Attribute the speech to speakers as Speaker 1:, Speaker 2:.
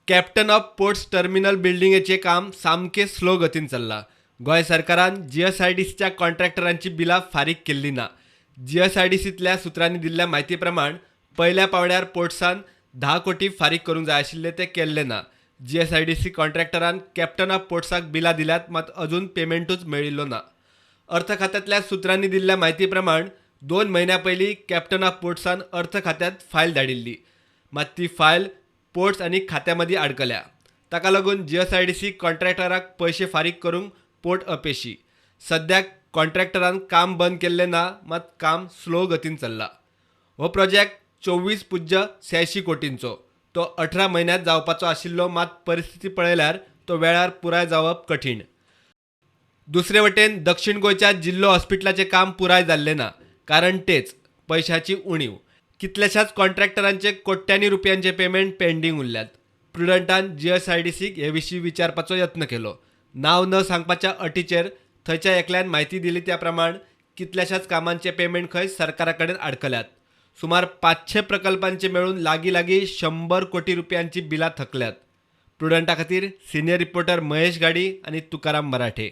Speaker 1: Captain of ports terminal बिल्डिंगचे काम सामके slow गतीन चल्लां. गोंय सरकारान GSIDCच्या कॉन्ट्रॅक्टरांची बिलां फारीक केल्ली ना. GSIDCतल्या सुत्रांनी दिल्ल्या म्हायती प्रमाण पयल्या पावण्यार पोर्ट्सान 10 कोटी फारीक करूंक जाय आशिल्ले ते केल्ले ना. GSIDC कॉन्ट्रॅक्टरान कॅप्टन ऑफ पोर्ट्साक बिलां दिल्यात, मात अजून पेमेंटूच मेळिल्लो ना. अर्थ खात्यातल्या सुत्रांनी दिल्ल्या म्हायती प्रमाण 2 म्हयन्यां पयलीं कॅप्टन ऑफ पोर्ट्सान अर्थ खात्यात फायल धाडिल्ली, मात ती फायल पोर्ट्स आनी खात्या मदीं आडकल्या. ताका लागून GSIDC कॉन्ट्रॅक्टराक पयशे फारीक करूंक पोर्ट अपेशी. सद्याक कॉन्ट्रॅक्टरान काम बंद केल्लें ना, मात काम स्लो गतीन चल्लां. हो प्रोजेक्ट 24.86 कोटींचो. तो 18 म्हयन्यांत जावपाचो आशिल्लो, मात परिस्थिती पळयल्यार तो वेळार पुराय जावप कठीण. दुसरे वटेन दक्षिण गोंयच्या जिल्लो हॉस्पिटलाचें काम पुराय जाल्लें ना. कारण तेच पैशाची उणीव. कितल्याशाच कॉन्ट्रॅक्टरांचे कोट्यांनी रुपयांचे पेमेंट पेंडींग उरल्यात. प्रुडंटान GSIDCक हे विशीं विचारपाचो यत्न केलो. नांव न सांगपाच्या अटीचेर थंयच्या एकल्यान म्हायती दिली त्या प्रमाण कितल्याशाच कामांचे पेमेंट खंय सरकारा कडेन आडकल्यात. सुमार 500 प्रकल्पांचे मेळून लागीं 100 कोटी रुपयांची बिलां थकल्यात. प्रुडंटा खातीर सिनियर रिपोर्टर महेश गाडी आनी तुकाराम मराठे.